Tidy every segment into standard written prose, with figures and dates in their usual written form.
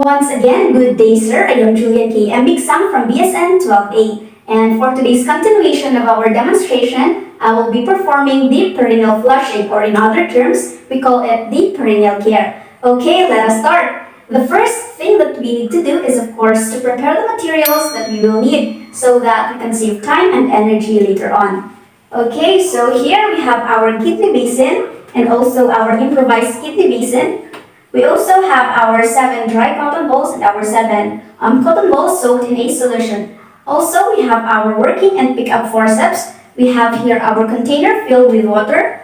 Once again, good day sir. I am Julliene Kaye and Bigsang from BSN 12A. And for today's continuation of our demonstration, I will be performing the perineal flushing, or in other terms, we call it the perineal care. Okay, let us start. The first thing that we need to do is, of course, to prepare the materials that we will need so that we can save time and energy later on. Okay, so here we have our kidney basin and also our improvised kidney basin. We also have our 7 dry cotton balls and our 7 cotton balls soaked in a solution. Also, we have our working and pick-up forceps. We have here our container filled with water.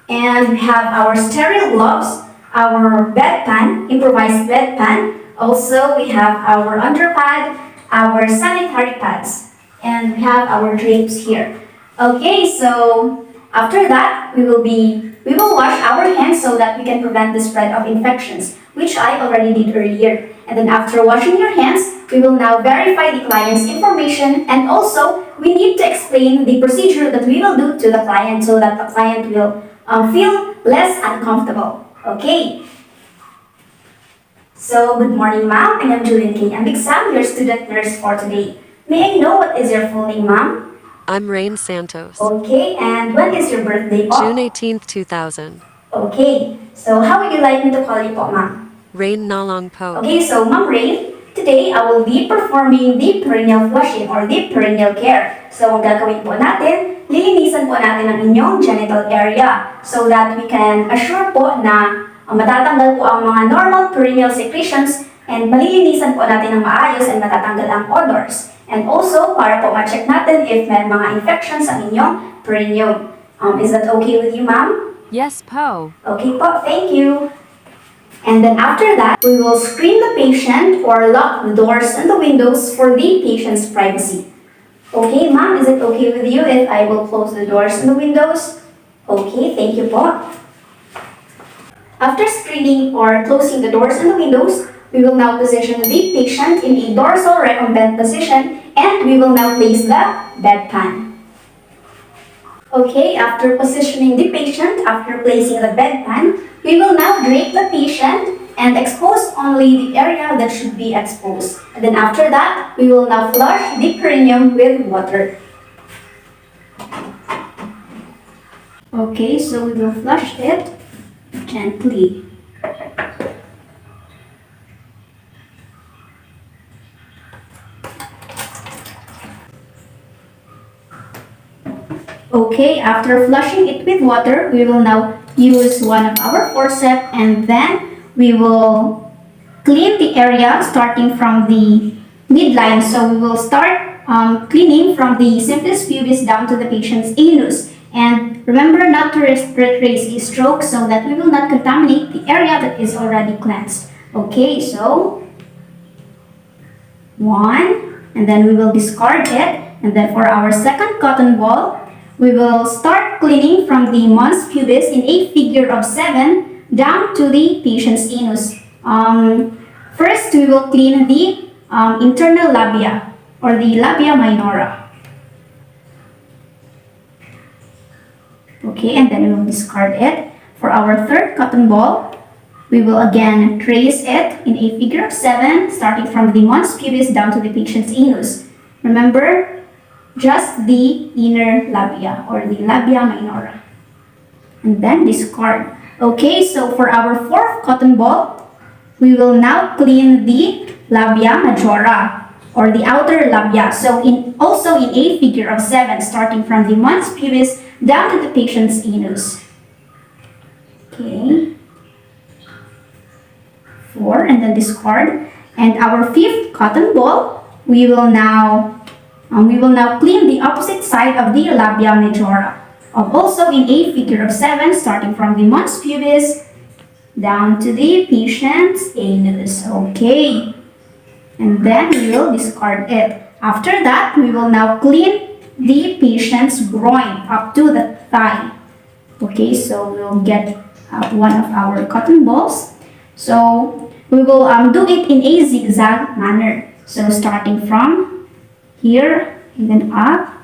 And we have our sterile gloves, our bedpan, improvised bedpan. Also, we have our underpad, our sanitary pads, and we have our drapes here. Okay, so after that, we will wash our hands so that we can prevent the spread of infections, which I already did earlier. And then after washing your hands, we will now verify the client's information, and also we need to explain the procedure that we will do to the client so that the client will feel less uncomfortable. Okay. So, good morning, ma'am. I am Julliene Kaye and Bigsang, your student nurse for today. May I know what is your full name, ma'am? I'm Rain Santos. Okay, and when is your birthday po? June 18th, 2000. Okay, so how would you like me to call you po, ma'am? Rain Nalong Po. Okay, so Ma'am Rain, today I will be performing the perineal flushing or the perineal care. So ang gagawin po natin, lilinisan po natin ang inyong genital area so that we can assure po na matatanggal po ang mga normal perineal secretions and malilinisan po natin ng maayos and matatanggal ang odors. And also, para po ma-check natin if may mga infections ang inyong perineum. Is that okay with you, ma'am? Yes, Po. Okay po, thank you. And then after that, we will screen the patient or lock the doors and the windows for the patient's privacy. Okay, ma'am, is it okay with you if I will close the doors and the windows? Okay, thank you po. After screening or closing the doors and the windows, we will now position the patient in a dorsal recumbent position, and we will now place the bedpan. Okay, after positioning the patient, after placing the bedpan, we will now drape the patient and expose only the area that should be exposed. And then after that, we will now flush the perineum with water. Okay, so we will flush it gently. Okay, after flushing it with water, we will now use one of our forceps and then we will clean the area starting from the midline. So we will start cleaning from the symphysis pubis down to the patient's anus. And remember not to raise a stroke so that we will not contaminate the area that is already cleansed. Okay, so 1, and then we will discard it. And then for our second cotton ball, we will start cleaning from the mons pubis in a figure of 7 down to the patient's anus. First, we will clean the internal labia or the labia minora. Okay, and then we will discard it. For our third cotton ball, we will again trace it in a figure of 7 starting from the mons pubis down to the patient's anus. Remember, just the inner labia or the labia minora. And then discard. Okay, so for our fourth cotton ball, we will now clean the labia majora or the outer labia. So also in a figure of 7 starting from the mons pubis down to the patient's anus. Okay. 4, and then discard. And our fifth cotton ball, we will now clean the opposite side of the labia majora, also in a figure of 7, starting from the mons pubis down to the patient's anus. Okay, and then we will discard it. After that, we will now clean the patient's groin up to the thigh. Okay, so we will get one of our cotton balls. So we will do it in a zigzag manner. So starting from here, and then up,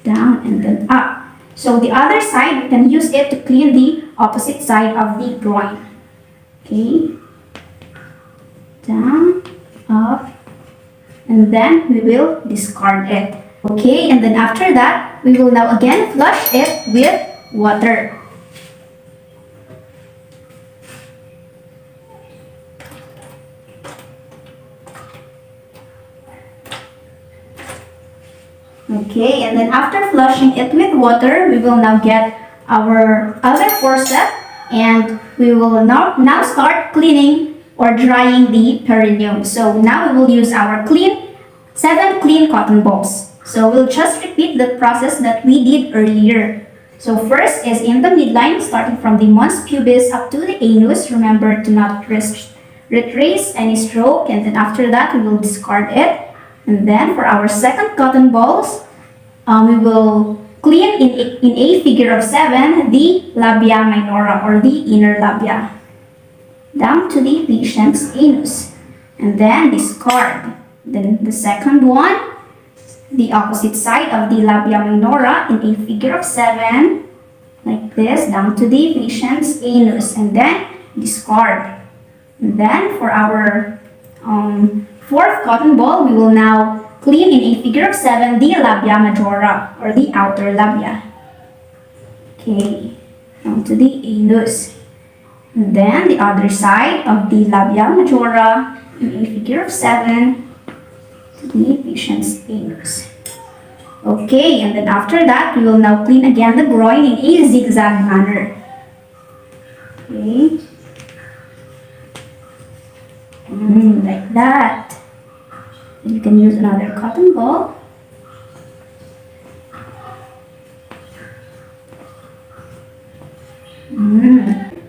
down, and then up. So the other side, we can use it to clean the opposite side of the groin. Okay. down, up, and then we will discard it. Okay, and then after that, we will now again flush it with water. Okay, and then after flushing it with water, we will now get our other forceps and we will now start cleaning or drying the perineum. So now we will use our 7 clean cotton balls. So we'll just repeat the process that we did earlier. So first is in the midline, starting from the mons pubis up to the anus. Remember to not retrace any stroke, and then after that we will discard it. And then for our second cotton balls, we will clean in a figure of 7 the labia minora or the inner labia down to the patient's anus, and then discard. Then the second one, the opposite side of the labia minora in a figure of 7 like this down to the patient's anus, and then discard. And then for our fourth cotton ball, we will now clean in a figure of 7 the labia majora or the outer labia. Okay, down to the anus. And then the other side of the labia majora in a figure of 7 to the patient's anus. Okay, and then after that, we will now clean again the groin in a zigzag manner. Okay. Like that. Then you can use another cotton ball.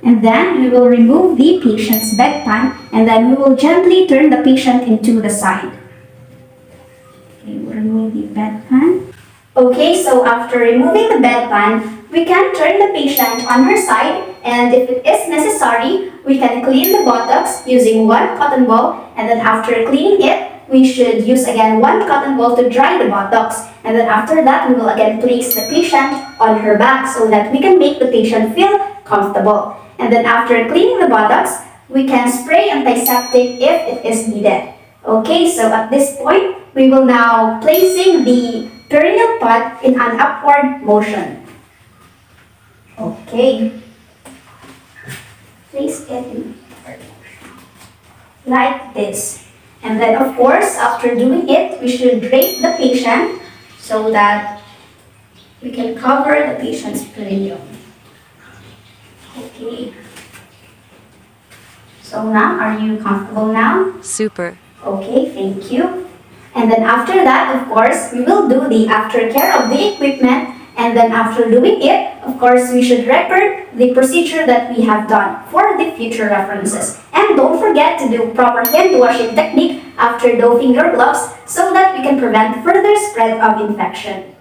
And then we will remove the patient's bedpan, and then we will gently turn the patient into the side. Okay, we'll remove the bedpan. Okay, so after removing the bedpan, we can turn the patient on her side, and if it is necessary, we can clean the buttocks using 1 cotton ball, and then after cleaning it, we should use again 1 cotton ball to dry the buttocks, and then after that, we will again place the patient on her back so that we can make the patient feel comfortable. And then after cleaning the buttocks, we can spray antiseptic if it is needed. Okay, so at this point, we will now placing the perineal pad in an upward motion. Okay. Place it in upward motion. Like this. And then of course, after doing it, we should drape the patient so that we can cover the patient's perineum. Okay. So now, are you comfortable now? Super. Okay, thank you. And then after that, of course, we will do the aftercare of the equipment. And then after doing it, of course, we should record the procedure that we have done for the future references. And don't forget to do proper hand washing technique after doffing your gloves so that we can prevent further spread of infection.